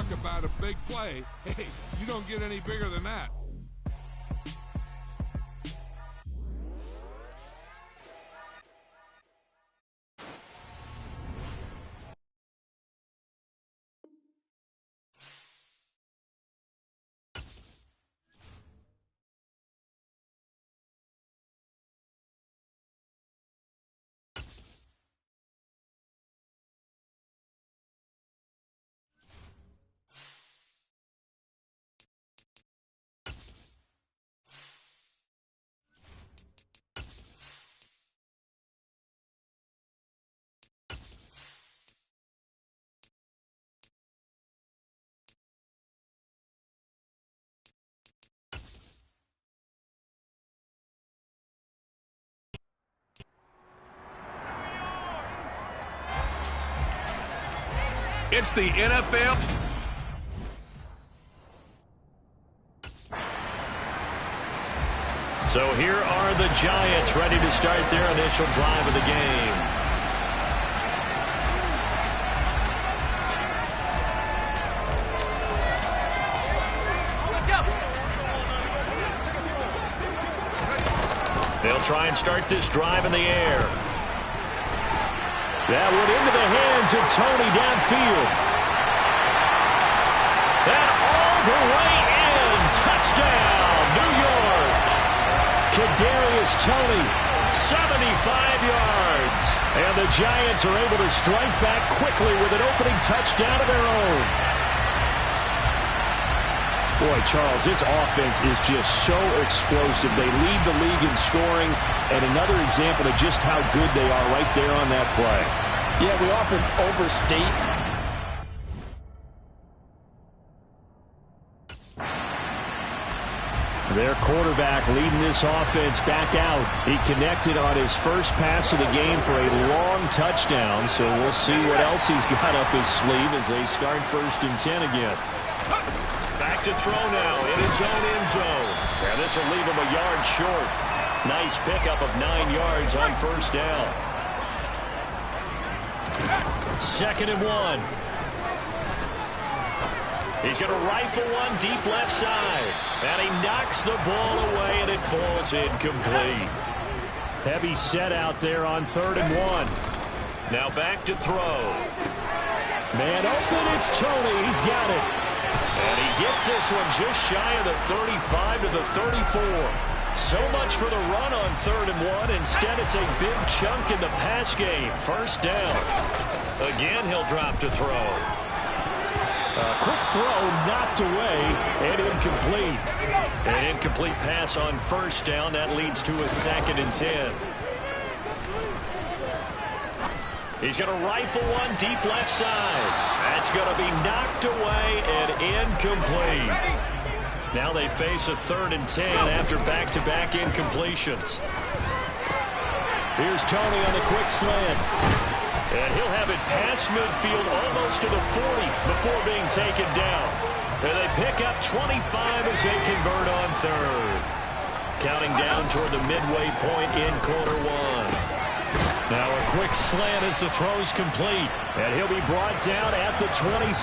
talk about a big play. Hey, you don't get any bigger than that. It's the NFL. So here are the Giants ready to start their initial drive of the game. They'll try and start this drive in the air. That went into the hands of Tony downfield. And all the way in. Touchdown, New York. Kadarius Toney, 75 yards. And the Giants are able to strike back quickly with an opening touchdown of their own. Boy, Charles, this offense is just so explosive. They lead the league in scoring, and another example of just how good they are right there on that play. Yeah, we often overstate. Their quarterback leading this offense back out. He connected on his first pass of the game for a long touchdown, so we'll see what else he's got up his sleeve as they start 1st and 10 again. Back to throw now in his own end zone. And this will leave him a yard short. Nice pickup of 9 yards on 1st down. 2nd and 1. He's going to rifle one deep left side. And he knocks the ball away, and it falls incomplete. Heavy set out there on 3rd and 1. Now back to throw. Man open, it's Toney. He's got it. And he gets this one just shy of the 35 to the 34. So much for the run on 3rd and 1. Instead, it's a big chunk in the pass game. 1st down. Again, he'll drop to throw. A quick throw knocked away and incomplete. An incomplete pass on 1st down. That leads to a 2nd and 10. He's going to rifle one deep left side. That's going to be knocked away and incomplete. Now they face a 3rd and 10 after back-to-back incompletions. Here's Toney on the quick slant. And he'll have it past midfield almost to the 40 before being taken down. And they pick up 25 as they convert on 3rd. Counting down toward the midway point in quarter 1. Now a quick slant as the throw's complete. And he'll be brought down at the 27.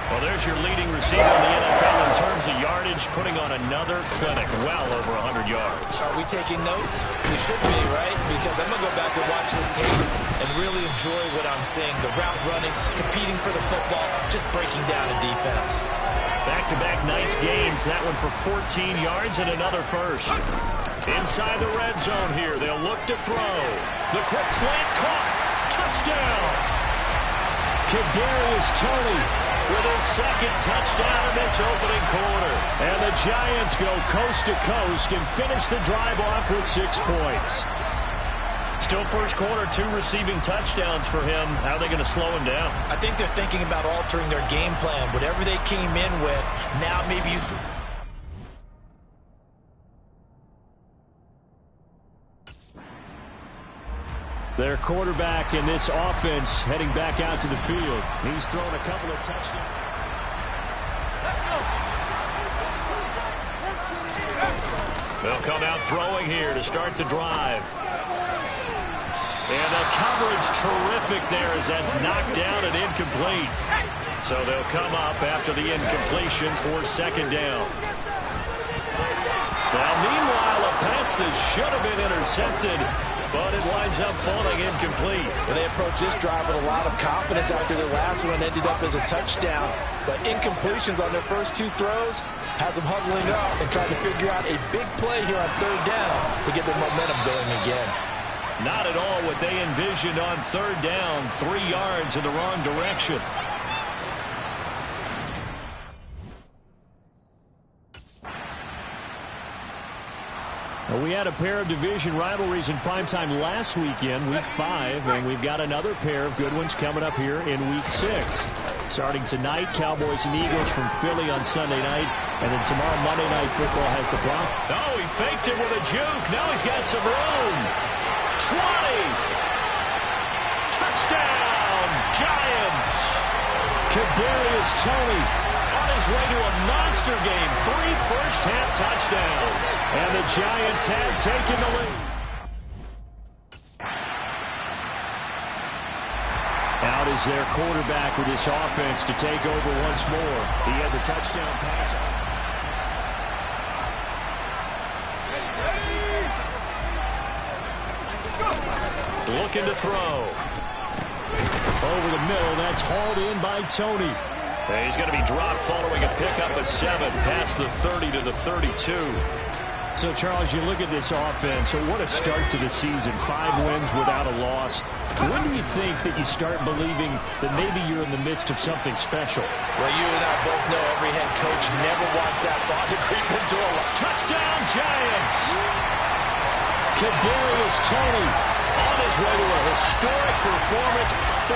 Well, there's your leading receiver in the NFL in terms of yardage, putting on another clinic, well over 100 yards. Are we taking notes? We should be, right? Because I'm going to go back and watch this tape and really enjoy what I'm seeing. The route running, competing for the football, just breaking down a defense. Back-to-back nice gains. That one for 14 yards and another first. Inside the red zone here. They'll look to throw. The quick slant caught. Touchdown. Kadarius Toney with his 2nd touchdown in this opening quarter. And the Giants go coast to coast and finish the drive off with 6 points. Still 1st quarter, 2 receiving touchdowns for him. How are they going to slow him down? I think they're thinking about altering their game plan. Whatever they came in with, now maybe use... Their quarterback in this offense heading back out to the field. He's thrown a couple of touchdowns. They'll come out throwing here to start the drive. And the coverage terrific there as that's knocked down and incomplete. So they'll come up after the incompletion for second down. Now, meanwhile, a pass that should have been intercepted, but it winds up falling incomplete. And they approach this drive with a lot of confidence after their last one ended up as a touchdown. But incompletions on their first two throws has them huddling up and trying to figure out a big play here on third down to get their momentum going again. Not at all what they envisioned on third down. 3 yards in the wrong direction. Well, we had a pair of division rivalries in primetime last weekend, Week 5, and we've got another pair of good ones coming up here in Week 6. Starting tonight, Cowboys and Eagles from Philly on Sunday night, and then tomorrow Monday Night Football has the Broncos. Oh, he faked it with a juke. Now he's got some room. 20. Touchdown, Giants. Kadarius Toney On his way to a monster game. 3 first-half touchdowns. And the Giants have taken the lead. Out is their quarterback with this offense to take over once more. He had the touchdown pass. Looking to throw. Over the middle, that's hauled in by Toney. And he's going to be dropped following a pickup of 7 past the 30 to the 32. So, Charles, you look at this offense, so what a start to the season. 5 wins without a loss. When do you think that you start believing that maybe you're in the midst of something special? Well, you and I both know every head coach never wants that thought to creep into a Touchdown, Giants! Kadarius Toney On his way to a historic performance, 4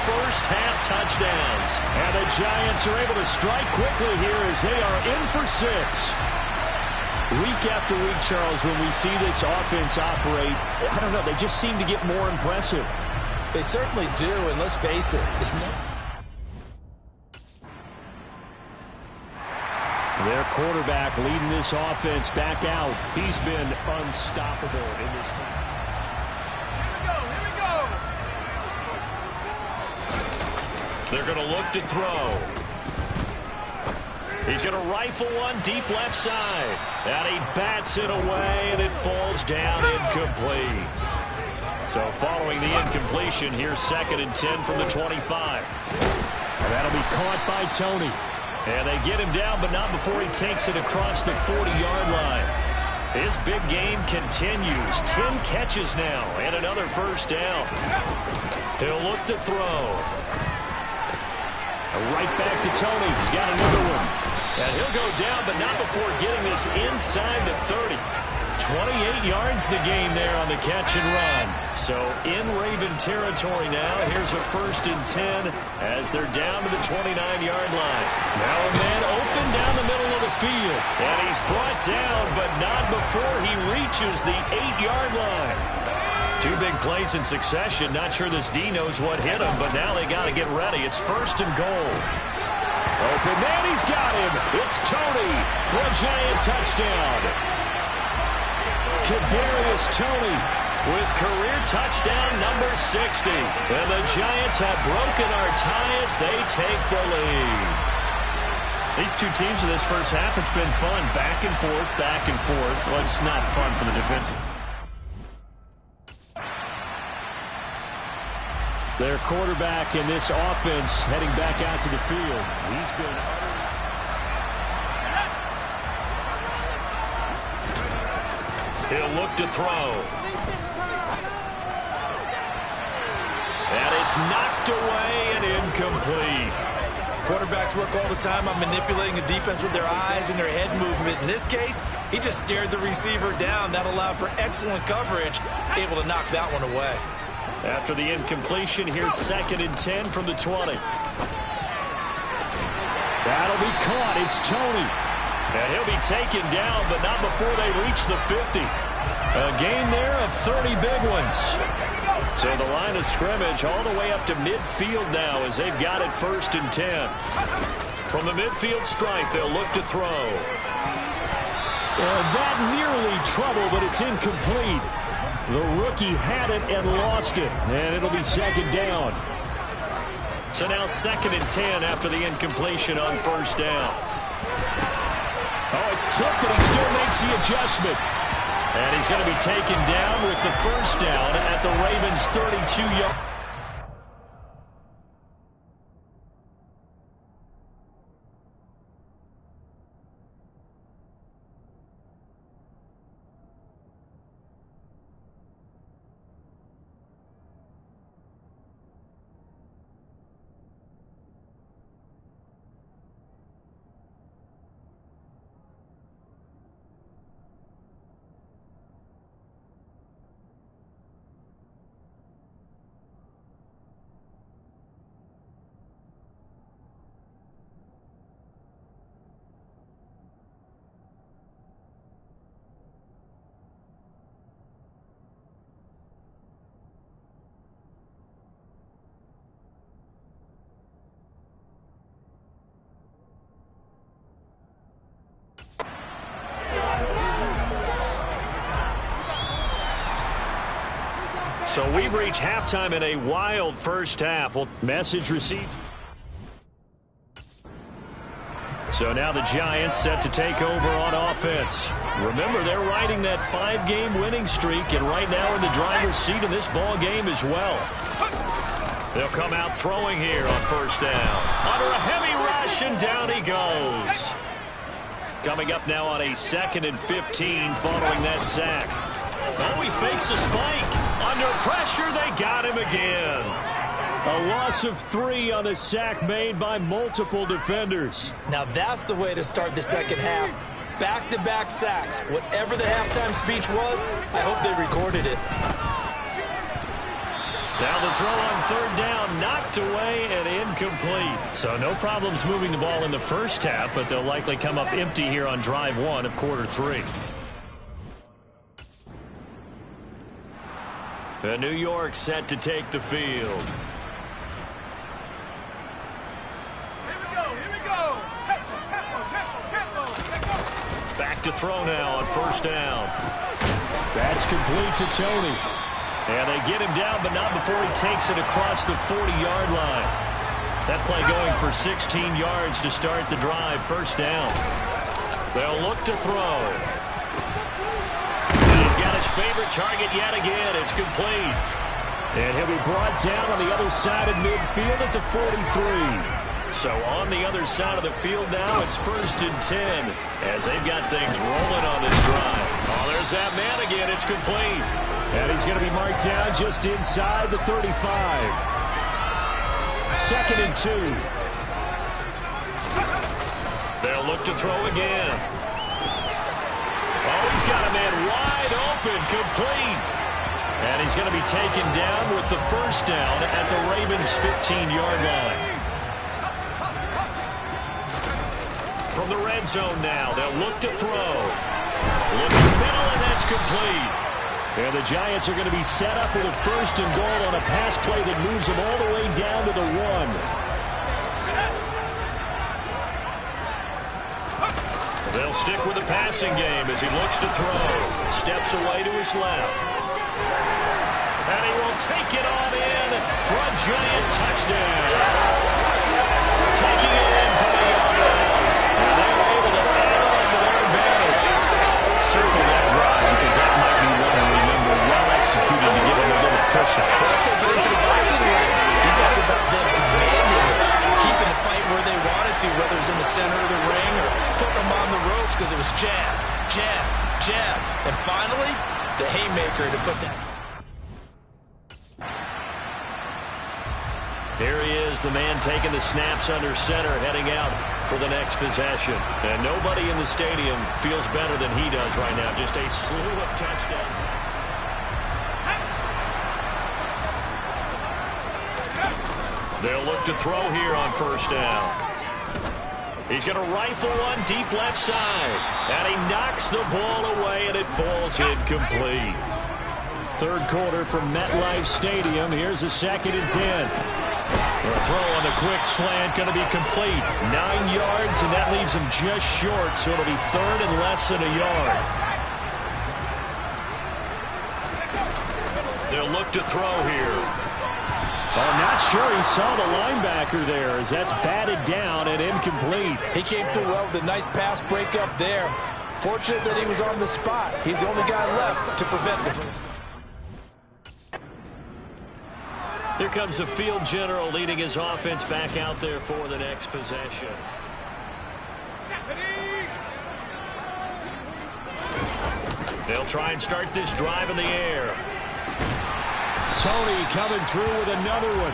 first-half touchdowns. And the Giants are able to strike quickly here as they are in for 6. Week after week, Charles, when we see this offense operate, I don't know, they just seem to get more impressive. They certainly do, and let's face it, it's no... Their quarterback leading this offense back out. He's been unstoppable in this fight. They're going to look to throw. He's going to rifle one deep left side. And he bats it away, and it falls down incomplete. So following the incompletion, here's 2nd and 10 from the 25. That'll be caught by Toney. And they get him down, but not before he takes it across the 40-yard line. His big game continues. 10 catches now, and another first down. He'll look to throw. Right back to Toney. He's got another one. And he'll go down, but not before getting this inside the 30. 28 yards the gain there on the catch and run. So in Raven territory now. Here's a 1st and 10 as they're down to the 29-yard line. Now a man open down the middle of the field. And he's brought down, but not before he reaches the 8-yard line. 2 big plays in succession. Not sure this D knows what hit him, but now they got to get ready. It's 1st and goal. Open man, he's got him. It's Toney for a Giant touchdown. Kadarius Toney with career touchdown number 60. And the Giants have broken our tie as they take the lead. These 2 teams in this first half, it's been fun. Back and forth, back and forth. Well, it's not fun for the defensive. Their quarterback in this offense heading back out to the field. He's been He'll look to throw. And it's knocked away and incomplete. Quarterbacks work all the time on manipulating the defense with their eyes and their head movement. In this case, he just stared the receiver down. That allowed for excellent coverage, able to knock that one away. After the incompletion, here's 2nd and 10 from the 20. That'll be caught. It's Toney. And he'll be taken down, but not before they reach the 50. A gain there of 30 big ones. So the line of scrimmage all the way up to midfield now as they've got it 1st and 10. From the midfield stripe, they'll look to throw. That nearly trouble, but it's incomplete. The rookie had it and lost it, and it'll be 2nd down. So now 2nd and 10 after the incompletion on first down. Oh, it's tough, but he still makes the adjustment. And he's going to be taken down with the first down at the Ravens' 32-yard. So we've reached halftime in a wild first half. Well, message received. So now the Giants set to take over on offense. Remember, they're riding that 5-game winning streak, and right now in the driver's seat in this ball game as well. They'll come out throwing here on first down. Under a heavy rush, and down he goes. Coming up now on a 2nd and 15 following that sack. Oh, he fakes a spike. Under pressure, they got him again. A loss of 3 on the sack made by multiple defenders. Now that's the way to start the second half. Back-to-back sacks. Whatever the halftime speech was, I hope they recorded it. Now the throw on third down, knocked away and incomplete. So no problems moving the ball in the first half, but they'll likely come up empty here on drive 1 of quarter 3. And New York set to take the field. Back to throw now on first down. That's complete to Tony. And they get him down, but not before he takes it across the 40-yard line. That play going for 16 yards to start the drive. First down. They'll look to throw. He's got his favorite target yet again. It's complete. And he'll be brought down on the other side of midfield at the 43. So on the other side of the field now, it's 1st and 10 as they've got things rolling on this drive. Oh, there's that man again. It's complete. And he's going to be marked down just inside the 35. 2nd and 2. They'll look to throw again. Oh, he's got a man wide open, complete. And he's going to be taken down with the first down at the Ravens' 15-yard line. From the red zone now, they'll look to throw. Look in the middle, and that's complete. And the Giants are going to be set up with a 1st and goal on a pass play that moves them all the way down to the 1. They'll stick with the passing game as he looks to throw. Steps away to his left. And he will take it on in for a Giant touchdown. Taking it in for the offense. And they were able to add on to their advantage. Circle that drive because that might be one to remember. Well executed to give them a little cushion. Let's take it into the boxing ring. You talk about them commanding it, keeping the fight where they wanted to, whether it's in the center of the ring or putting them on the ropes because it was jab, jab, jab. And finally, the haymaker to put that. Here he is, the man taking the snaps under center, heading out for the next possession. And nobody in the stadium feels better than he does right now. Just a slew of touchdowns. They'll look to throw here on first down. He's going to rifle one deep left side. And he knocks the ball away, and it falls incomplete. Third quarter from MetLife Stadium. Here's a 2nd and 10. The throw on the quick slant going to be complete. 9 yards, and that leaves him just short, so it'll be 3rd and less than a yard. They'll look to throw here. Oh, not sure he saw the linebacker there as that's batted down and incomplete. He came through well with a nice pass breakup there. Fortunate that he was on the spot. He's the only guy left to prevent the... Here comes the field general leading his offense back out there for the next possession. They'll try and start this drive in the air. Tony coming through with another one.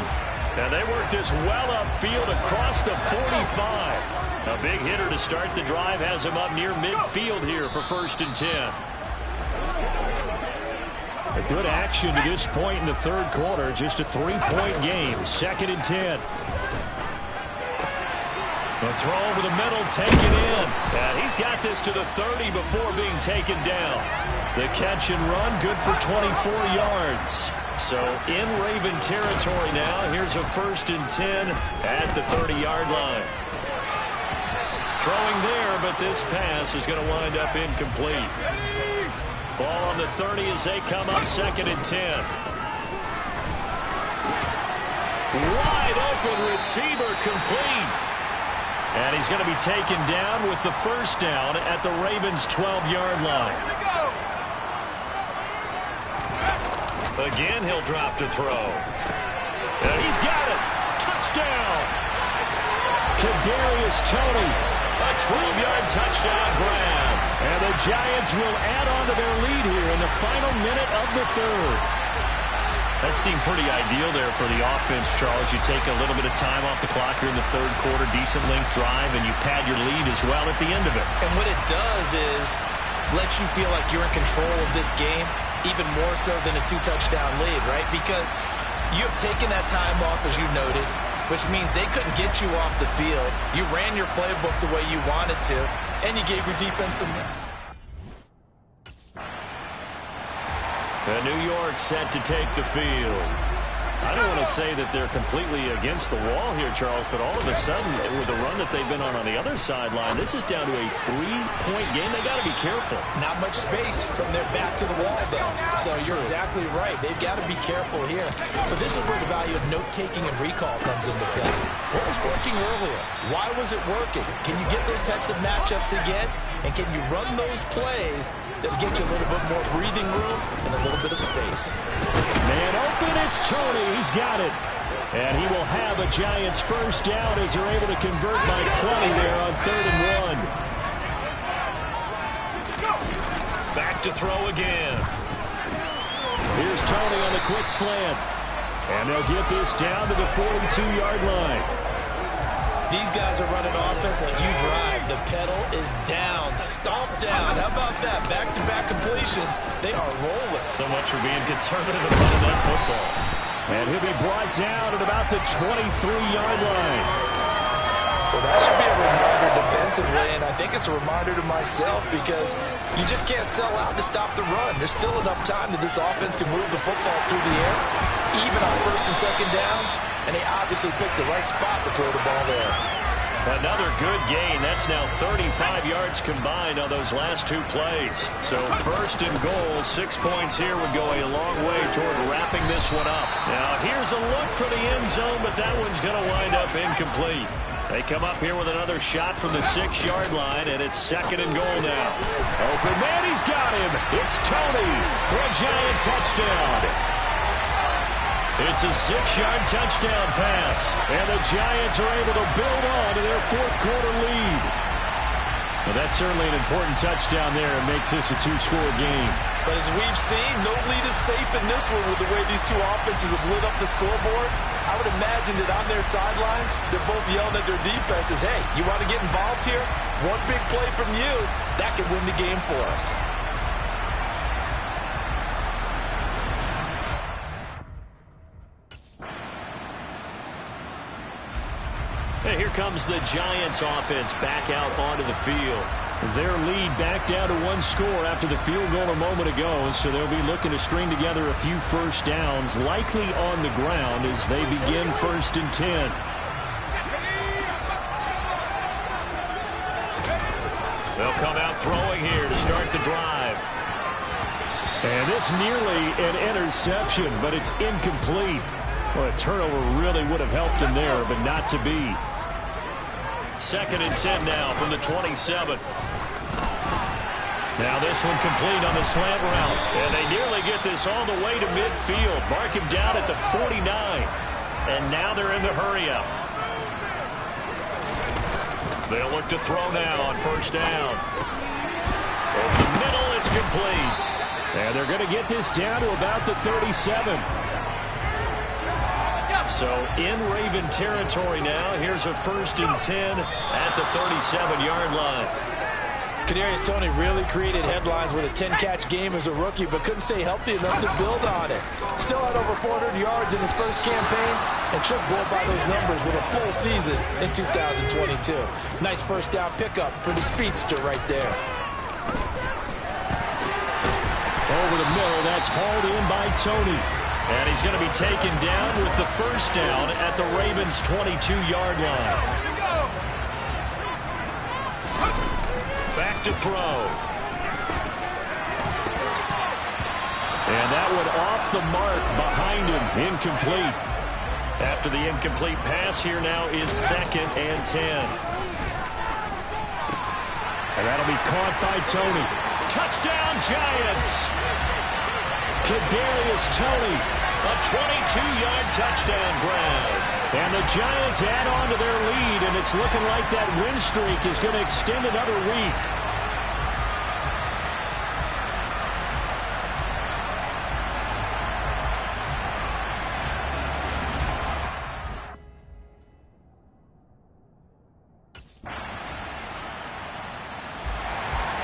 And they work this well upfield across the 45. A big hitter to start the drive has him up near midfield here for 1st and 10. A good action to this point in the third quarter. Just a 3-point game. 2nd and 10. The throw over the middle, taken in. And he's got this to the 30 before being taken down. The catch and run, good for 24 yards. So in Raven territory now. Here's a 1st and 10 at the 30-yard line. Throwing there, but this pass is going to wind up incomplete. Ball on the 30 as they come up 2nd and 10. Wide open receiver complete. And he's going to be taken down with the 1st down at the Ravens' 12-yard line. Again, he'll drop to throw. And he's got it. Touchdown. Kadarius Toney. A 12-yard touchdown grab. And the Giants will add on to their lead here in the final minute of the third. That seemed pretty ideal there for the offense, Charles. You take a little bit of time off the clock here in the third quarter, decent length drive, and you pad your lead as well at the end of it. And what it does is let you feel like you're in control of this game, even more so than a 2-touchdown lead, right? Because you have taken that time off, as you noted, which means they couldn't get you off the field. You ran your playbook the way you wanted to, and you gave your defense some... And New York set to take the field. I don't want to say that they're completely against the wall here, Charles, but all of a sudden, with the run that they've been on the other sideline, this is down to a 3-point game. They got to be careful. Not much space from their back to the wall, though. So you're exactly right. They've got to be careful here. But this is where the value of note-taking and recall comes into play. What was working earlier? Why was it working? Can you get those types of matchups again? And can you run those plays that get you a little bit more breathing room and a little bit of space? Man open, it's Toney. He's got it. And he will have a Giants 1st down as they're able to convert by 20 there on 3rd and 1. Back to throw again. Here's Toney on the quick slant. And they'll get this down to the 42-yard line. These guys are running offense like you drive. The pedal is down, stomp down. How about that? Back-to-back completions. They are rolling. So much for being conservative and running that football. And he'll be brought down at about the 23-yard line. Well, that should be a reminder defensively, and I think it's a reminder to myself because you just can't sell out to stop the run. There's still enough time that this offense can move the football through the air, even on 1st and 2nd downs, and they obviously picked the right spot to throw the ball there. Another good gain. That's now 35 yards combined on those last 2 plays. So 1st and goal, 6 points here would go a long way toward wrapping this one up. Now here's a look for the end zone, but that one's going to wind up incomplete. They come up here with another shot from the 6-yard line, and it's 2nd and goal now. Open man, he's got him. It's Toney for a Giant touchdown. It's a 6-yard touchdown pass. And the Giants are able to build on to their 4th quarter lead. Well, that's certainly an important touchdown there. It makes this a 2-score game. But as we've seen, no lead is safe in this one with the way these two offenses have lit up the scoreboard. I would imagine that on their sidelines, they're both yelling at their defenses, hey, you want to get involved here? One big play from you, that could win the game for us. And here comes the Giants offense back out onto the field. Their lead back down to 1 score after the field goal a moment ago, so they'll be looking to string together a few 1st downs, likely on the ground as they begin 1st and 10. They'll come out throwing here to start the drive. And this nearly an interception, but it's incomplete. Well, a turnover really would have helped him there, but not to be. 2nd and 10 now from the 27. Now this one complete on the slant route. And they nearly get this all the way to midfield. Mark him down at the 49. And now they're in the hurry-up. They'll look to throw now on 1st down. Over the middle, it's complete. And they're going to get this down to about the 37. So in Raven territory now. Here's a 1st and 10 at the 37-yard line. Kadarius Toney really created headlines with a 10-catch game as a rookie, but couldn't stay healthy enough to build on it. Still had over 400 yards in his first campaign and should blow by those numbers with a full season in 2022. Nice 1st down pickup for the speedster right there. Over the middle, that's hauled in by Toney. And he's going to be taken down with the 1st down at the Ravens' 22-yard line. Back to throw. And that one off the mark behind him. Incomplete. After the incomplete pass, here now is 2nd and 10. And that'll be caught by Toney. Touchdown, Giants! Kadarius Toney. A 22-yard touchdown grab. And the Giants add on to their lead, and it's looking like that win streak is going to extend another week.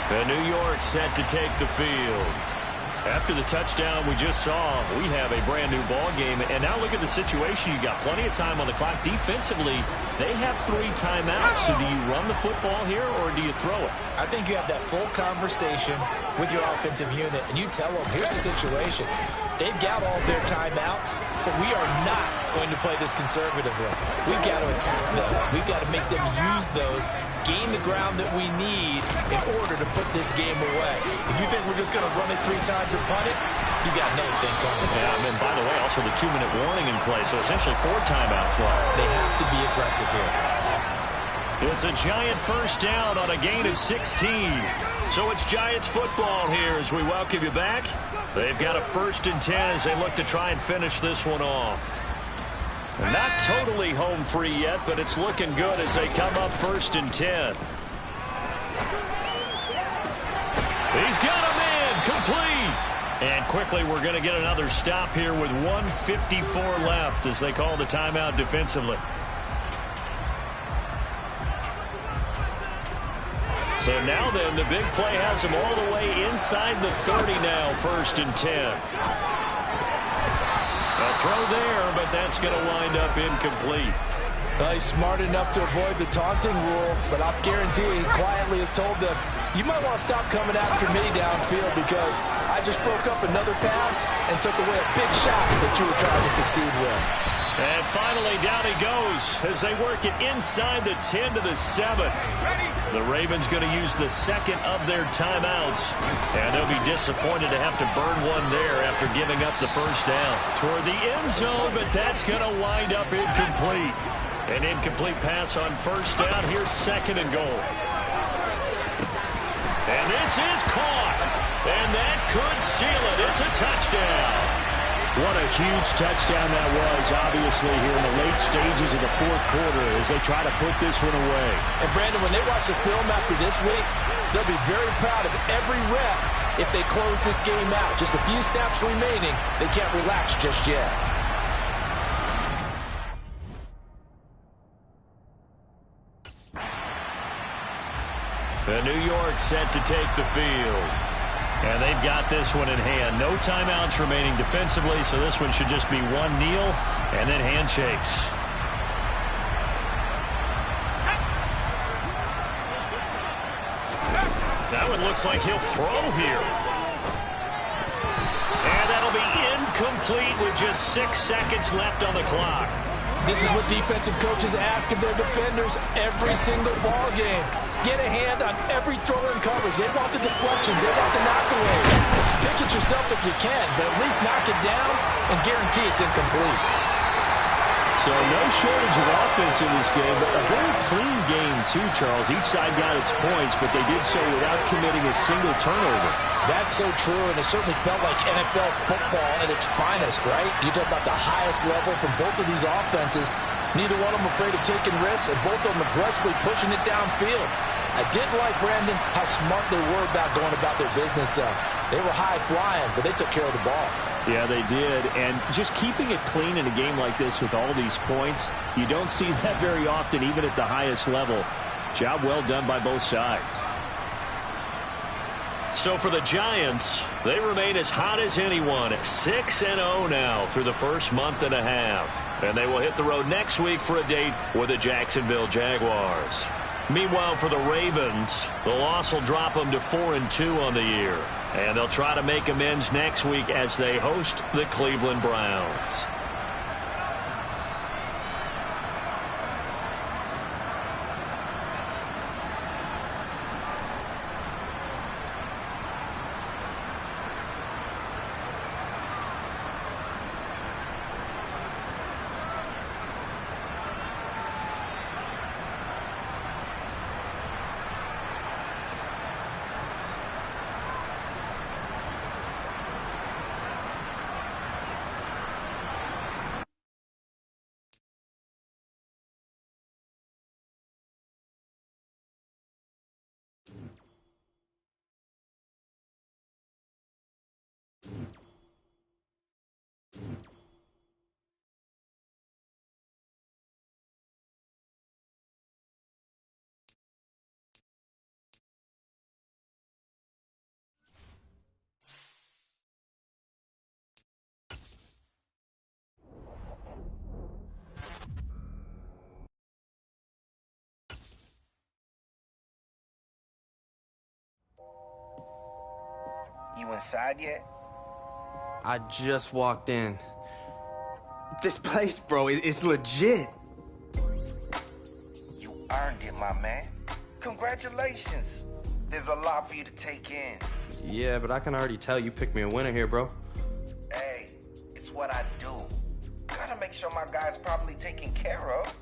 And New York set to take the field. After the touchdown we just saw, we have a brand new ball game. And now look at the situation. You got plenty of time on the clock. Defensively, they have 3 timeouts. So do you run the football here or do you throw it? I think you have that full conversation with your offensive unit, and you tell them, here's the situation. They've got all their timeouts, so we are not going to play this conservatively. We've got to attack them. We've got to make them use those, gain the ground that we need in order to put this game away. If you think we're just going to run it 3 times and punt it, you got another thing coming. Yeah, and by the way, also the 2-minute warning in play, so essentially 4 timeouts left. They have to be aggressive here. It's a Giant 1st down on a gain of 16. So it's Giants football here as we welcome you back. They've got a 1st and 10 as they look to try and finish this one off. They're not totally home free yet, but it's looking good as they come up 1st and 10. He's got him in, complete. And quickly we're going to get another stop here with 1:54 left as they call the timeout defensively. So now then, the big play has him all the way inside the 30 now, 1st and 10. A throw there, but that's going to wind up incomplete. He's smart enough to avoid the taunting rule, but I'll guarantee he quietly has told them, you might want to stop coming after me downfield because I just broke up another pass and took away a big shot that you were trying to succeed with. And finally, down he goes as they work it inside the 10 to the 7. The Ravens going to use the 2nd of their timeouts. And they'll be disappointed to have to burn one there after giving up the 1st down. Toward the end zone, but that's going to wind up incomplete. An incomplete pass on 1st down. Here's 2nd and goal. And this is caught. And that could seal it. It's a touchdown. What a huge touchdown that was, obviously, here in the late stages of the 4th quarter as they try to put this one away. And, Brandon, when they watch the film after this week, they'll be very proud of every rep if they close this game out. Just a few snaps remaining. They can't relax just yet. The New York set to take the field. And they've got this one in hand. No timeouts remaining defensively, so this one should just be one kneel and then handshakes. That one looks like he'll throw here. And that'll be incomplete with just 6 seconds left on the clock. This is what defensive coaches ask of their defenders every single ball game. Get a hand on every throw in coverage. They want the deflections. They want the knockaways. Pick it yourself if you can, but at least knock it down and guarantee it's incomplete. So no shortage of offense in this game, but a very clean game too, Charles. Each side got its points, but they did so without committing a single turnover. That's so true, and it certainly felt like NFL football at its finest, right? You talk about the highest level from both of these offenses. Neither one of them afraid of taking risks, and both of them aggressively pushing it downfield. I did like, Brandon, how smart they were about going about their business. They were high-flying, but they took care of the ball. Yeah, they did. And just keeping it clean in a game like this with all these points, you don't see that very often, even at the highest level. Job well done by both sides. So for the Giants, they remain as hot as anyone at 6-0 now through the first month and a half. And they will hit the road next week for a date with the Jacksonville Jaguars. Meanwhile, for the Ravens, the loss will drop them to 4-2 on the year. And they'll try to make amends next week as they host the Cleveland Browns. You inside yet? I just walked in. This place, bro, it's legit. You earned it, my man. Congratulations. There's a lot for you to take in. Yeah, but I can already tell you picked me a winner here, bro. Hey, it's what I do. Gotta make sure my guy's properly taken care of.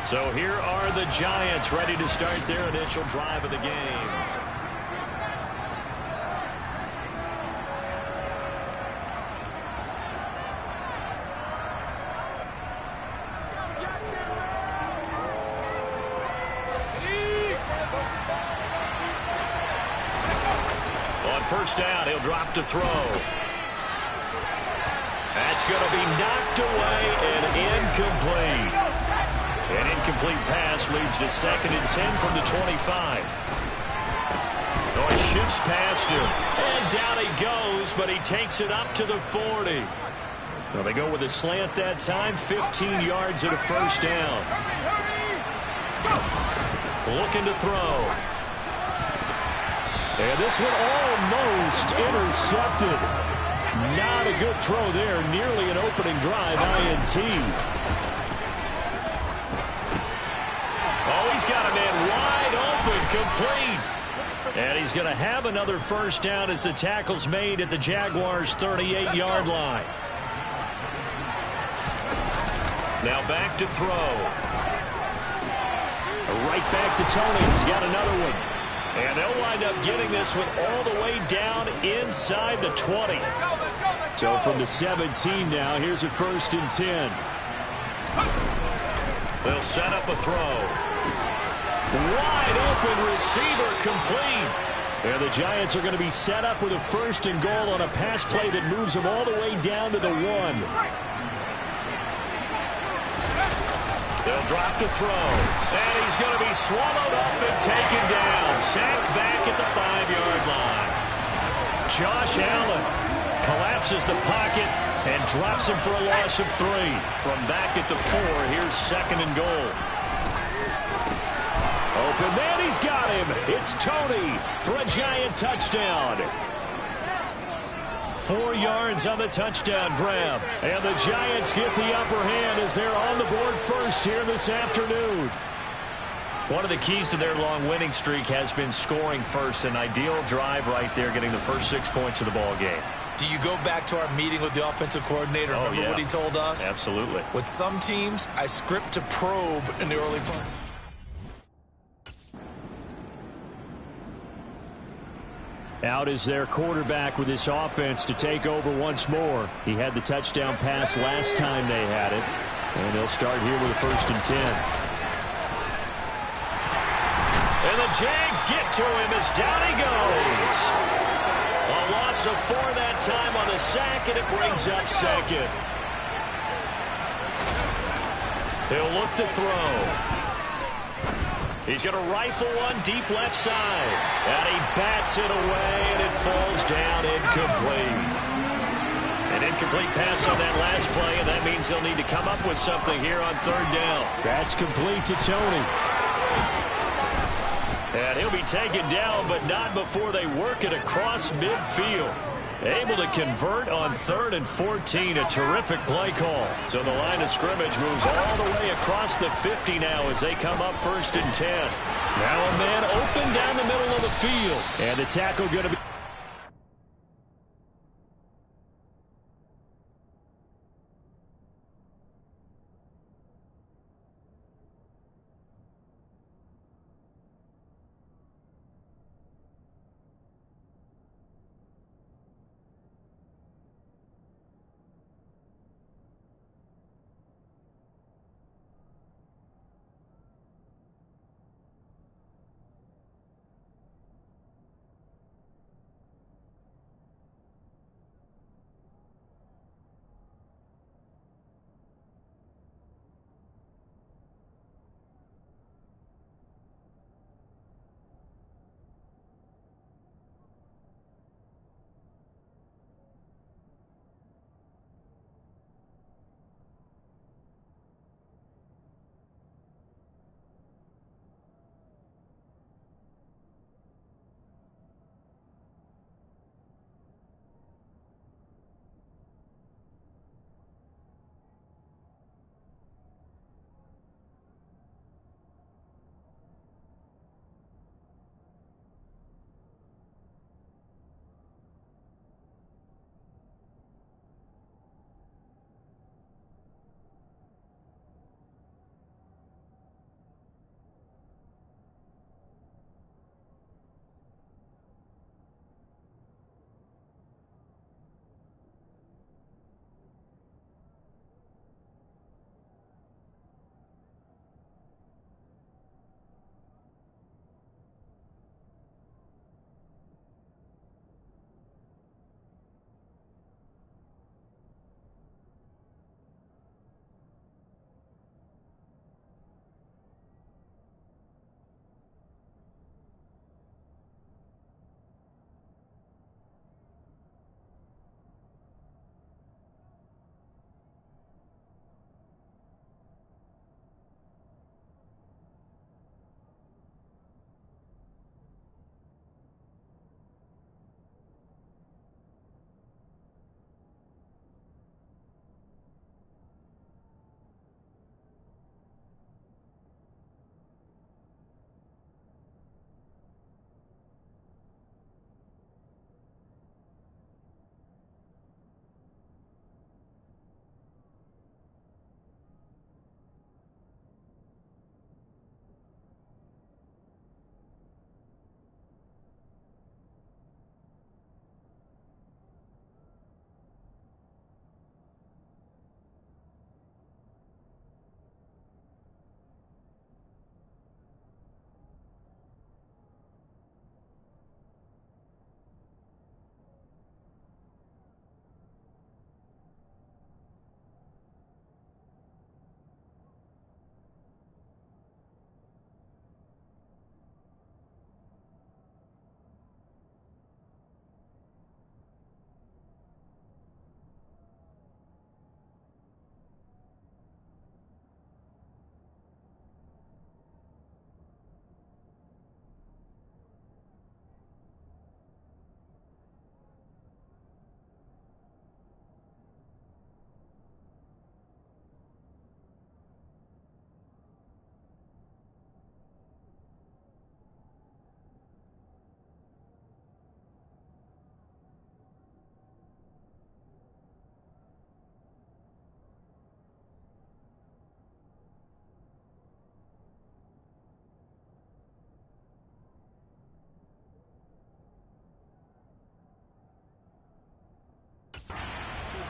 So here are the Giants ready to start their initial drive of the game. On first down, he'll drop to throw. That's going to be knocked away and incomplete. An incomplete pass leads to 2nd and 10 from the 25. Oh, he shifts past him. And down he goes, but he takes it up to the 40. Well, they go with a slant that time, 15 yards and a first down. Looking to throw. And this one almost intercepted. Not a good throw there. Nearly an opening drive, INT. complete. And he's going to have another first down as the tackle's made at the Jaguars' 38-yard line. Now back to throw. Right back to Tony. He's got another one. And they'll wind up getting this one all the way down inside the 20. So from the 17 now, here's a 1st and 10. They'll set up a throw. Wide open receiver complete. And the Giants are going to be set up with a 1st and goal on a pass play that moves them all the way down to the 1. They'll drop the throw. And he's going to be swallowed up and taken down. Sacked back at the 5-yard line. Josh Allen collapses the pocket and drops him for a loss of 3. From back at the 4, here's 2nd and goal. Open man, he's got him. It's Tony for a Giant touchdown. 4 yards on the touchdown grab. And the Giants get the upper hand as they're on the board first here this afternoon. One of the keys to their long winning streak has been scoring first. An ideal drive right there, getting the first 6 points of the ball game. Do you go back to our meeting with the offensive coordinator? Remember what he told us? Absolutely. With some teams, I script to probe in the early part. Out is their quarterback with this offense to take over once more. He had the touchdown pass last time they had it. And they'll start here with a 1st and 10. And the Jags get to him as down he goes. A loss of 4 that time on the sack, and it brings up 2nd. He'll look to throw. He's going to rifle one deep left side. And he bats it away, and it falls down incomplete. An incomplete pass on that last play, and that means they'll need to come up with something here on 3rd down. That's complete to Tony. And he'll be taken down, but not before they work it across midfield. Able to convert on 3rd and 14. A terrific play call. So the line of scrimmage moves all the way across the 50 now as they come up 1st and 10. Now a man open down the middle of the field. And the tackle going to be...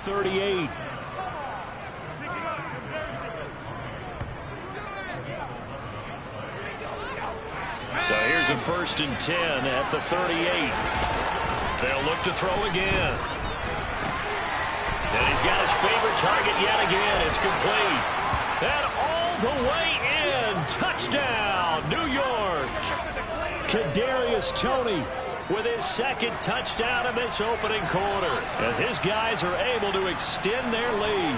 38. So here's a 1st and 10 at the 38. They'll look to throw again. And he's got his favorite target yet again. It's complete. And all the way in. Touchdown, New York. Kadarius Toney with his 2nd touchdown in this opening quarter, as his guys are able to extend their lead.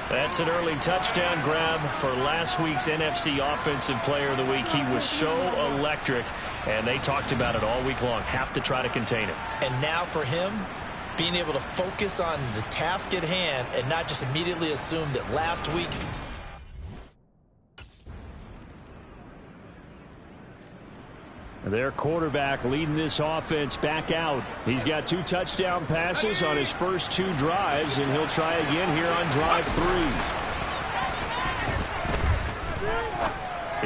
That's an early touchdown grab for last week's NFC Offensive Player of the Week. He was so electric, and they talked about it all week long. Have to try to contain him. And now for him, being able to focus on the task at hand and not just immediately assume that last week. Their quarterback leading this offense back out. He's got 2 touchdown passes on his first 2 drives, and he'll try again here on drive 3.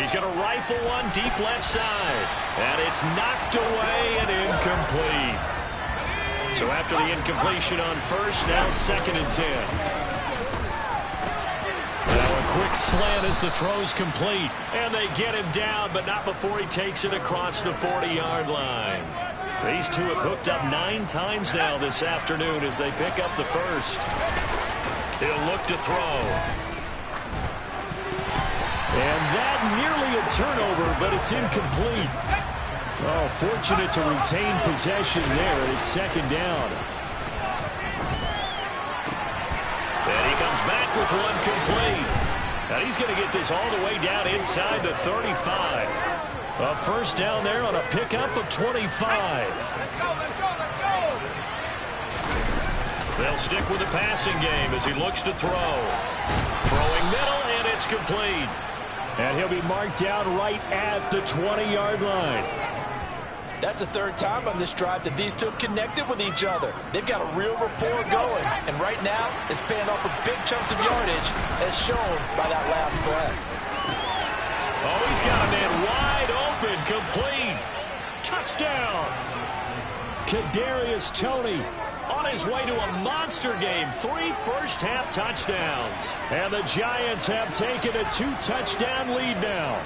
He's going to rifle one deep left side, and it's knocked away and incomplete. So after the incompletion on first, now 2nd and 10. Now a quick slant as the throw's complete. And they get him down, but not before he takes it across the 40-yard line. These two have hooked up 9 times now this afternoon as they pick up the first. He'll look to throw. And that nearly a turnover, but it's incomplete. Oh, fortunate to retain possession there. It's 2nd down. And he comes back with one complete. Now he's going to get this all the way down inside the 35. A 1st down there on a pickup of 25. Let's go. They'll stick with the passing game as he looks to throw. Throwing middle, and it's complete. And he'll be marked down right at the 20-yard line. That's the 3rd time on this drive that these two have connected with each other. They've got a real rapport going. And right now, it's paying off for big chunks of yardage, as shown by that last play. Oh, he's got a man wide open, complete. Touchdown. Kadarius Toney On his way to a monster game. 3 first-half touchdowns. And the Giants have taken a 2-touchdown lead now.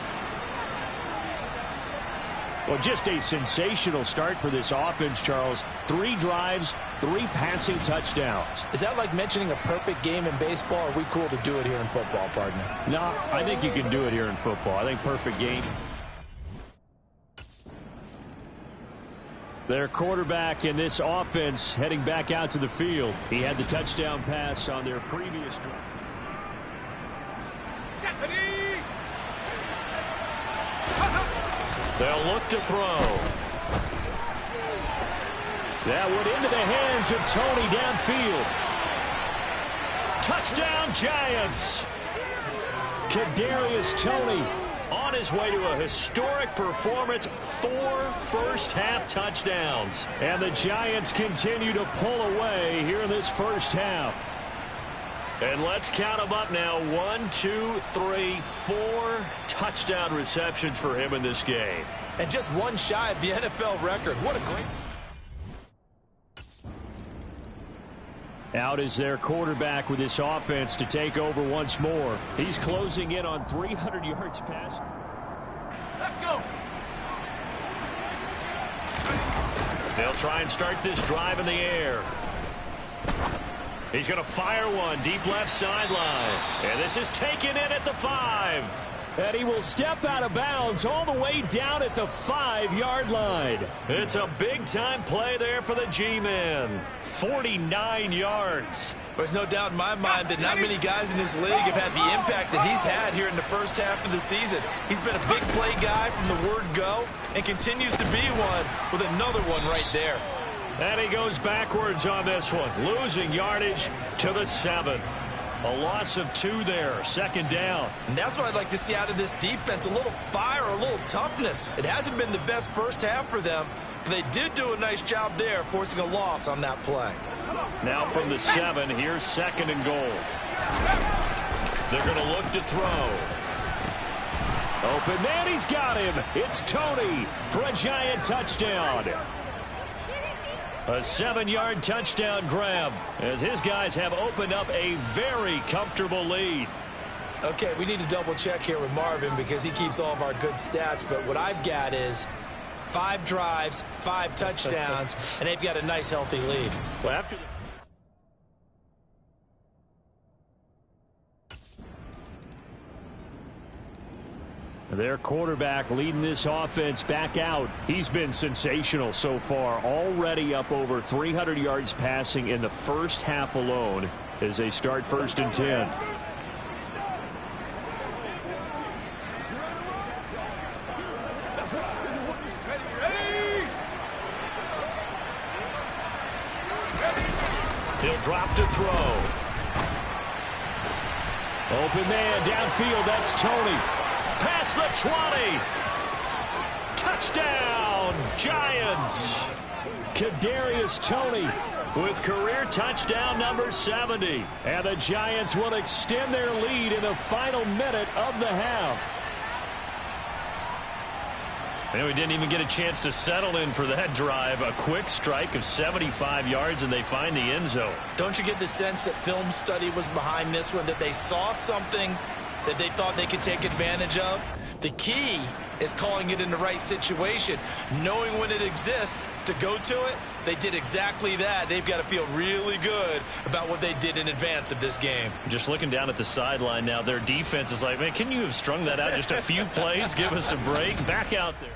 Well, just a sensational start for this offense, Charles. 3 drives, 3 passing touchdowns. Is that like mentioning a perfect game in baseball? Or are we cool to do it here in football, partner? No, I think you can do it here in football. I think perfect game. Their quarterback in this offense heading back out to the field. He had the touchdown pass on their previous drive. They'll look to throw. That went into the hands of Toney downfield. Touchdown, Giants. Kadarius Toney on his way to a historic performance. 4 first-half touchdowns. And the Giants continue to pull away here in this first half. And let's count them up now. 1, 2, 3, 4 touchdown receptions for him in this game. And just 1 shy of the NFL record. What a great... Out is their quarterback with this offense to take over once more. He's closing in on 300 yards pass. Let's go. They'll try and start this drive in the air. He's going to fire one deep left sideline. And this is taken in at the 5. And he will step out of bounds all the way down at the 5-yard line. It's a big-time play there for the G-men. 49 yards. There's no doubt in my mind that not many guys in this league have had the impact that he's had here in the first half of the season. He's been a big play guy from the word go and continues to be one with another one right there. And he goes backwards on this one, losing yardage to the 7. A loss of 2 there, 2nd down. And that's what I'd like to see out of this defense, a little fire, a little toughness. It hasn't been the best first half for them, but they did do a nice job there, forcing a loss on that play. Now from the 7, here's 2nd and goal. They're going to look to throw. Open man, he's got him. It's Toney for a Giant touchdown. A 7-yard touchdown grab as his guys have opened up a very comfortable lead. Okay, we need to double check here with Marvin because he keeps all of our good stats, but what I've got is 5 drives, 5 touchdowns, and they've got a nice healthy lead. Well, after their quarterback leading this offense back out. He's been sensational so far, already up over 300 yards passing in the first half alone as they start 1st and 10. He'll drop to throw. Open man downfield, that's Tony. Past the 20. Touchdown, Giants. Kadarius Toney with career touchdown number 70. And the Giants will extend their lead in the final minute of the half. And we didn't even get a chance to settle in for that drive. A quick strike of 75 yards, and they find the end zone. Don't you get the sense that film study was behind this one, that they saw something that they thought they could take advantage of? The key is calling it in the right situation, knowing when it exists to go to it. They did exactly that. They've got to feel really good about what they did in advance of this game. Just looking down at the sideline now, their defense is like, man, can you have strung that out just a few plays? Give us a break. Back out there.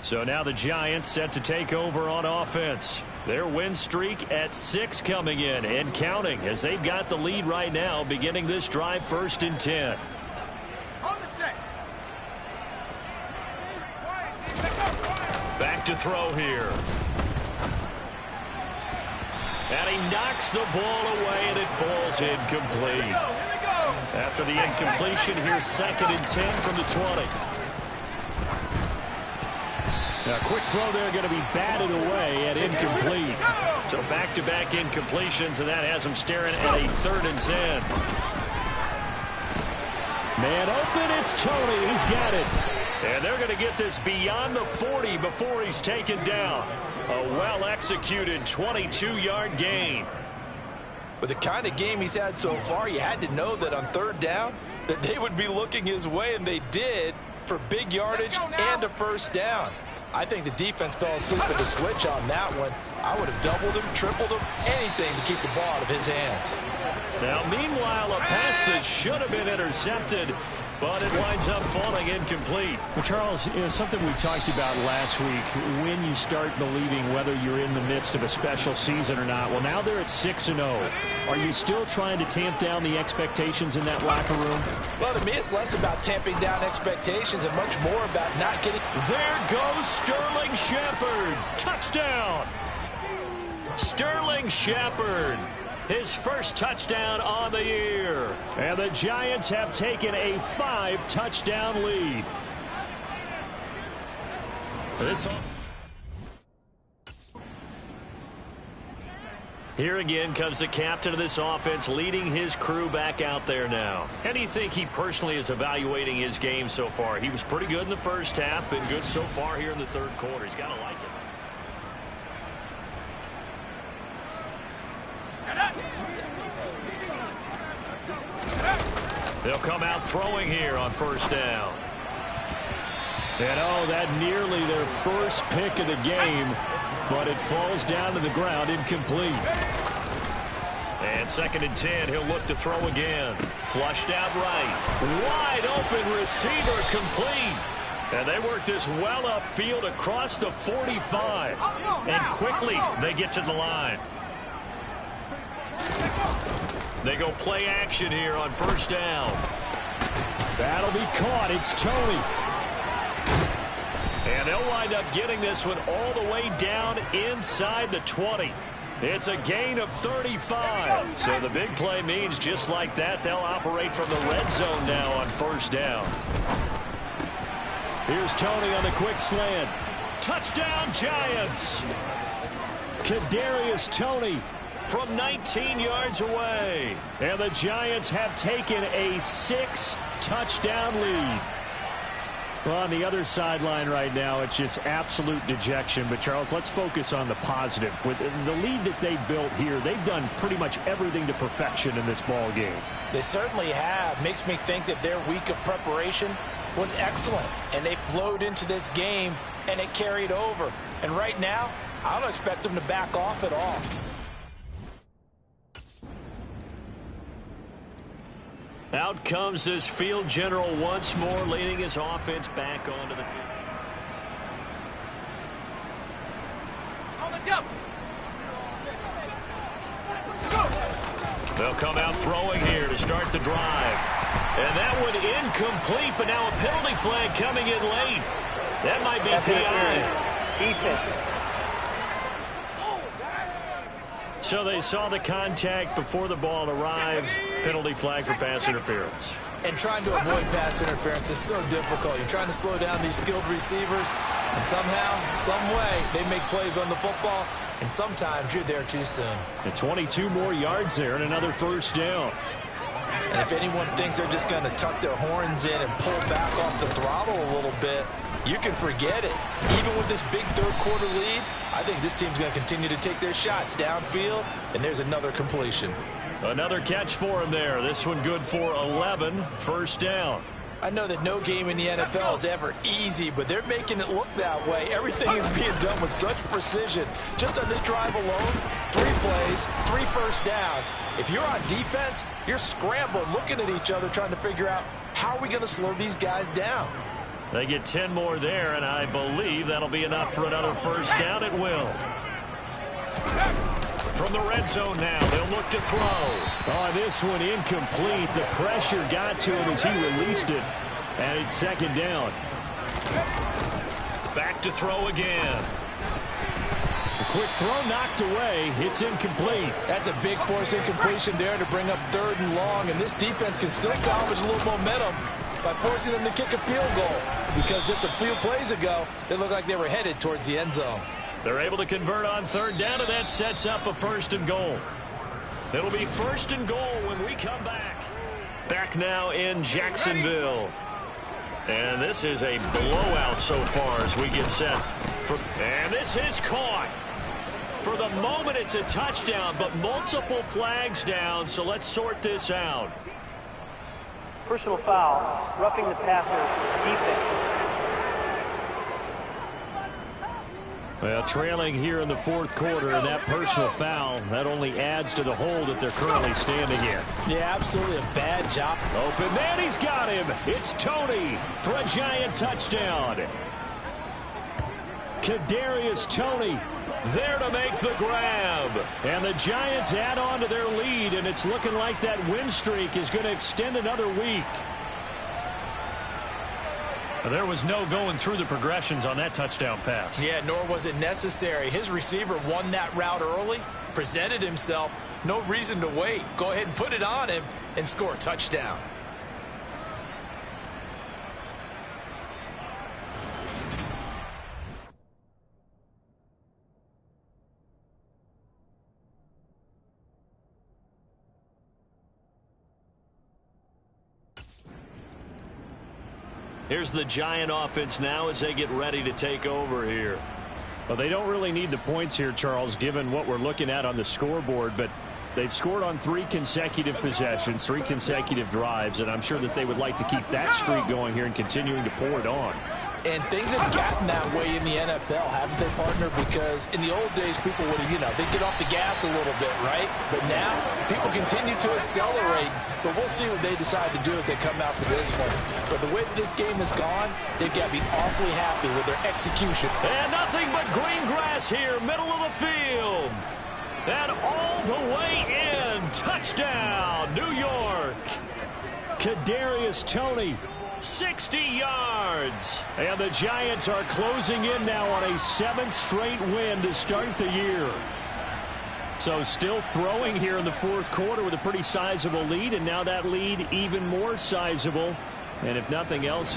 So now the Giants set to take over on offense. Their win streak at 6 coming in and counting as they've got the lead right now beginning this drive 1st and 10. Back to throw here. And he knocks the ball away and it falls incomplete. After the incompletion, here's 2nd and 10 from the 20. A quick throw there going to be batted away at incomplete. So back-to-back incompletions, and that has them staring at a 3rd and 10. Man open, it's Tony. He's got it. And they're going to get this beyond the 40 before he's taken down. A well-executed 22-yard gain. With the kind of game he's had so far, you had to know that on 3rd down that they would be looking his way, and they did, for big yardage and a 1st down. I think the defense fell asleep at the switch on that one. I would have doubled him, tripled him, anything to keep the ball out of his hands. Now, meanwhile, a pass that should have been intercepted, but it winds up falling incomplete. Well, Charles, something we talked about last week, when you start believing whether you're in the midst of a special season or not. Well, now they're at 6-0. Are you still trying to tamp down the expectations in that locker room? Well, to me, it's less about tamping down expectations and much more about not getting... There goes Sterling Shepard. Touchdown. Sterling Shepard. His first touchdown on the year. And the Giants have taken a 5-touchdown lead. Here again comes the captain of this offense leading his crew back out there now. How do you think he personally is evaluating his game so far? He was pretty good in the first half, been good so far here in the 3rd quarter. He's got to like it. They'll come out throwing here on 1st down. And oh, that nearly their first pick of the game, but it falls down to the ground incomplete. And 2nd and 10, he'll look to throw again. Flushed out right. Wide open receiver complete. And they work this well upfield across the 45. And quickly they get to the line. They go play action here on 1st down. That'll be caught. It's Tony. And they'll wind up getting this one all the way down inside the 20. It's a gain of 35. So the big play means just like that, they'll operate from the red zone now on 1st down. Here's Tony on the quick slant. Touchdown, Giants. Kadarius Toney from 19 yards away. And the Giants have taken a 6-touchdown lead. Well, on the other sideline right now, it's just absolute dejection. But, Charles, let's focus on the positive. With the lead that they built here, they've done pretty much everything to perfection in this ball game. They certainly have. Makes me think that their week of preparation was excellent. And they flowed into this game, and it carried over. And right now, I don't expect them to back off at all. Out comes this field general once more, leading his offense back onto the field. They'll come out throwing here to start the drive. And that one incomplete, but now a penalty flag coming in late. That might be PI. Defense. So they saw the contact before the ball arrived. Penalty flag for pass interference. And trying to avoid pass interference is so difficult. You're trying to slow down these skilled receivers, and somehow, some way, they make plays on the football, and sometimes you're there too soon. And 22 more yards there and another first down. And if anyone thinks they're just going to tuck their horns in and pull back off the throttle a little bit, you can forget it. Even with this big third-quarter lead, I think this team's going to continue to take their shots downfield, and there's another completion. Another catch for him there. This one good for 11. First down. I know that no game in the NFL is ever easy, but they're making it look that way. Everything is being done with such precision. Just on this drive alone, 3 plays, 3 first downs. If you're on defense, you're scrambling, looking at each other, trying to figure out how are we going to slow these guys down. They get 10 more there, and I believe that'll be enough for another first down. It will. From the red zone now, they'll look to throw. Oh, this one incomplete. The pressure got to him as he released it. And it's second down. Back to throw again. A quick throw knocked away. It's incomplete. That's a big force incompletion there to bring up 3rd and long. And this defense can still salvage a little momentum by forcing them to kick a field goal. Because just a few plays ago, they looked like they were headed towards the end zone. They're able to convert on 3rd down, and that sets up a 1st and goal. It'll be 1st and goal when we come back. Back now in Jacksonville. And this is a blowout so far as we get set. And this is caught. For the moment, it's a touchdown, but multiple flags down, so let's sort this out. Personal foul, roughing the passer, defense. Well, trailing here in the 4th quarter, and that personal foul, that only adds to the hole that they're currently standing in. Yeah, absolutely a bad job. Open man, he's got him. It's Tony for a giant touchdown. Kadarius Toney there to make the grab. And the Giants add on to their lead, and it's looking like that win streak is going to extend another week. There was no going through the progressions on that touchdown pass. Yeah, nor was it necessary. His receiver won that route early, presented himself. No reason to wait. Go ahead and put it on him and score a touchdown. Here's the Giant offense now as they get ready to take over here. Well, they don't really need the points here, Charles, given what we're looking at on the scoreboard, but they've scored on 3 consecutive possessions, 3 consecutive drives, and I'm sure that they would like to keep that streak going here and continuing to pour it on. And things have gotten that way in the NFL, haven't they, partner? Because in the old days, people would have, they'd get off the gas a little bit, right? But now, people continue to accelerate. But we'll see what they decide to do as they come out for this one. But the way that this game has gone, they've got to be awfully happy with their execution. And nothing but green grass here, middle of the field. And all the way in. Touchdown, New York. Kadarius Toney. 60 yards. And the Giants are closing in now on a 7th straight win to start the year. So still throwing here in the 4th quarter with a pretty sizable lead, and now that lead even more sizable. And if nothing else,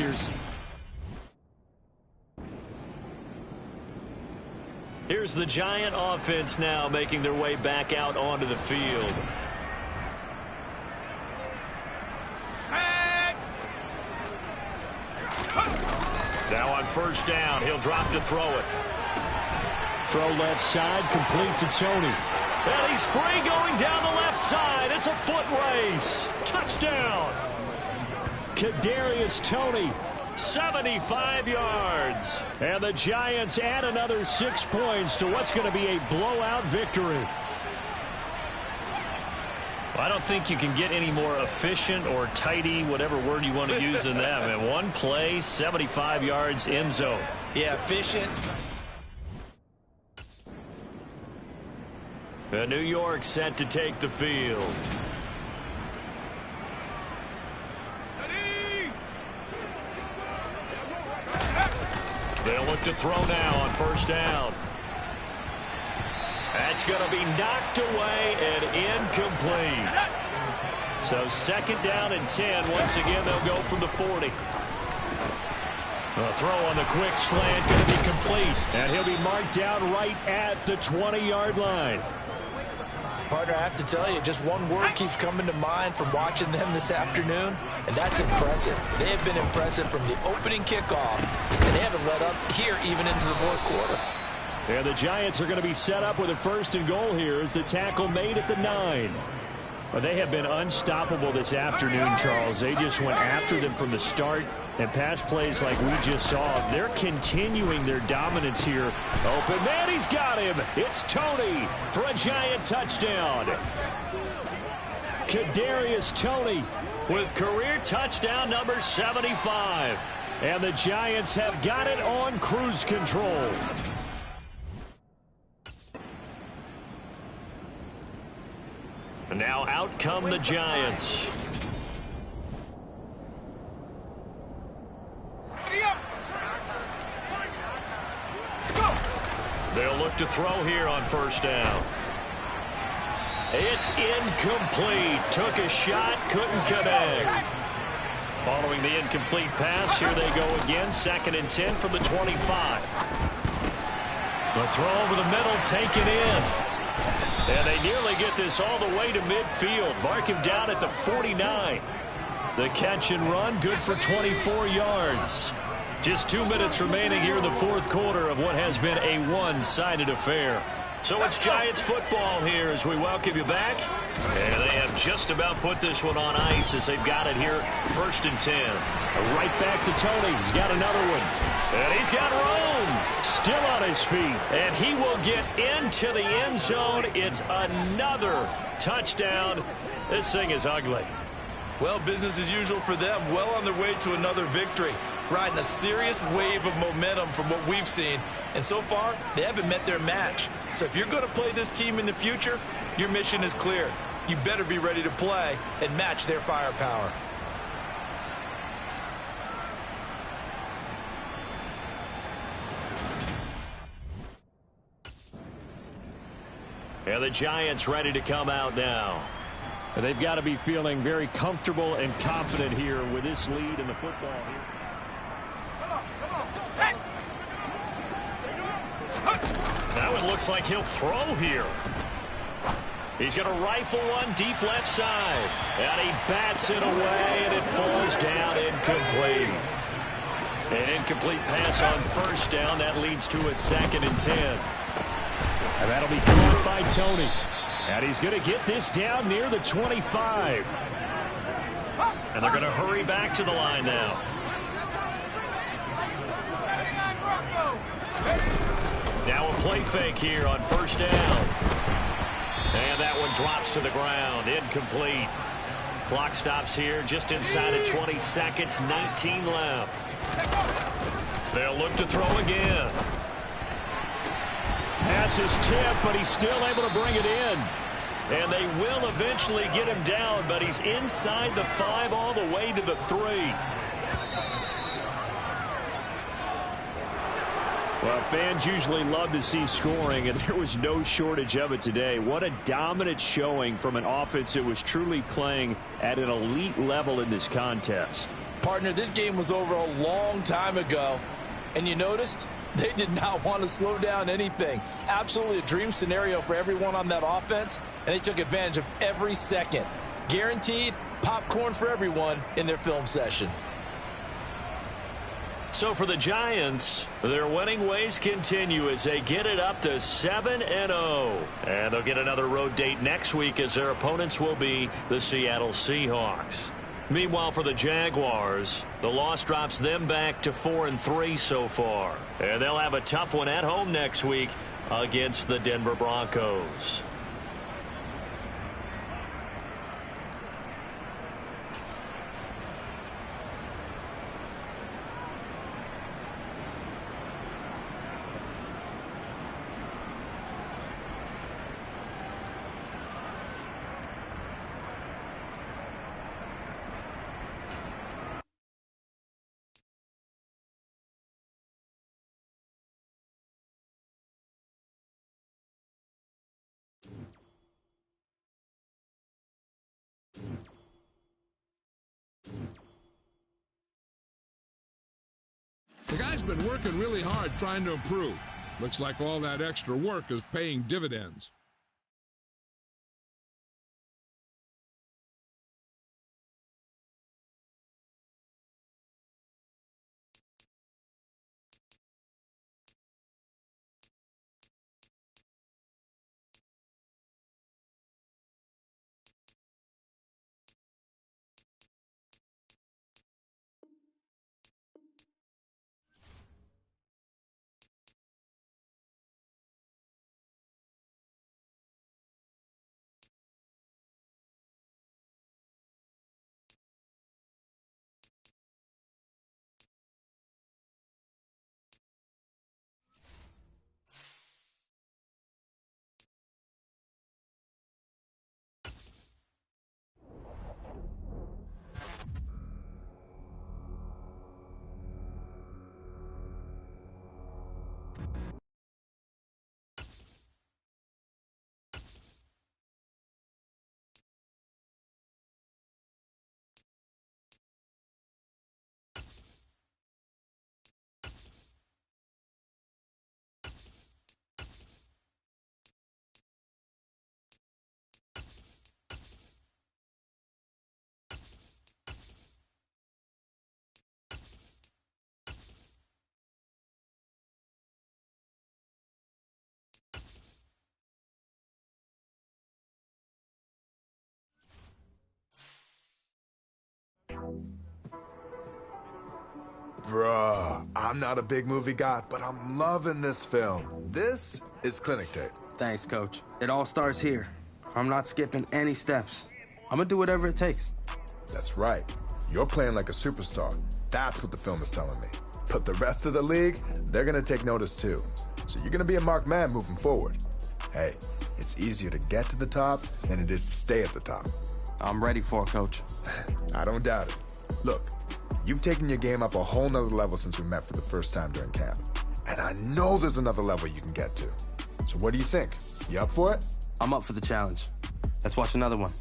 here's the Giant offense now making their way back out onto the field. Now on first down, he'll drop to throw it. Throw left side, complete to Tony. And he's free going down the left side. It's a foot race. Touchdown. Kadarius Toney. 75 yards. And the Giants add another 6 points to what's going to be a blowout victory. Well, I don't think you can get any more efficient or tidy, whatever word you want to use in that. And one play, 75 yards, end zone. Yeah, efficient. And New York set to take the field. They'll look to throw now on first down. That's going to be knocked away and incomplete. So second down and 10. Once again, they'll go from the 40. The throw on the quick slant going to be complete. And he'll be marked down right at the 20-yard line. Partner, I have to tell you, just one word keeps coming to mind from watching them this afternoon, and that's impressive. They have been impressive from the opening kickoff, and they haven't let up here even into the fourth quarter. And the Giants are going to be set up with a first and goal here as the tackle made at the 9. Well, they have been unstoppable this afternoon, Charles. They just went after them from the start, and pass plays like we just saw. They're continuing their dominance here. Open man, he's got him. It's Toney for a Giant touchdown. Kadarius Toney with career touchdown number 75. And the Giants have got it on cruise control. And now out come the Giants. They'll look to throw here on first down. It's incomplete. Took a shot, couldn't connect. Following the incomplete pass, here they go again. Second and 10 from the 25. The throw over the middle, taken in. And they nearly get this all the way to midfield. Mark him down at the 49. The catch and run, good for 24 yards. Just 2 minutes remaining here in the fourth quarter of what has been a one-sided affair. So it's Giants football here as we welcome you back. And they have just about put this one on ice as they've got it here, first and 10. Right back to Toney. He's got another one. And he's got room. Still on his feet. And he will get into the end zone. It's another touchdown. This thing is ugly. Well, business as usual for them. Well on their way to another victory. Riding a serious wave of momentum from what we've seen. And so far, they haven't met their match. So if you're going to play this team in the future, your mission is clear. You better be ready to play and match their firepower. And the Giants ready to come out now. And they've got to be feeling very comfortable and confident here with this lead in the football here. Now it looks like he'll throw here. He's going to rifle one deep left side. And he bats it away, and it falls down incomplete. An incomplete pass on first down. That leads to a second and 10. And that'll be caught by Toney. And he's going to get this down near the 25. And they're going to hurry back to the line now. Now a play fake here on first down. And that one drops to the ground. Incomplete. Clock stops here just inside of 20 seconds. 19 left. They'll look to throw again. Pass is tipped, but he's still able to bring it in. And they will eventually get him down, but he's inside the 5 all the way to the 3. Well, fans usually love to see scoring, and there was no shortage of it today. What a dominant showing from an offense that was truly playing at an elite level in this contest. Partner, this game was over a long time ago, and you noticed they did not want to slow down anything. Absolutely a dream scenario for everyone on that offense, and they took advantage of every second. Guaranteed popcorn for everyone in their film session. So for the Giants, their winning ways continue as they get it up to 7-0. And they'll get another road date next week as their opponents will be the Seattle Seahawks. Meanwhile, for the Jaguars, the loss drops them back to 4-3 so far. And they'll have a tough one at home next week against the Denver Broncos. The guy's been working really hard trying to improve. Looks like all that extra work is paying dividends. Bruh, I'm not a big movie guy, but I'm loving this film. This is clinic tape. Thanks, Coach. It all starts here. I'm not skipping any steps. I'm gonna do whatever it takes. That's right. You're playing like a superstar. That's what the film is telling me. But the rest of the league, they're gonna take notice too. So you're gonna be a marked man moving forward. Hey, it's easier to get to the top than it is to stay at the top. I'm ready for it, Coach. I don't doubt it. Look, you've taken your game up a whole nother level since we met for the first time during camp. And I know there's another level you can get to. So what do you think? You up for it? I'm up for the challenge. Let's watch another one.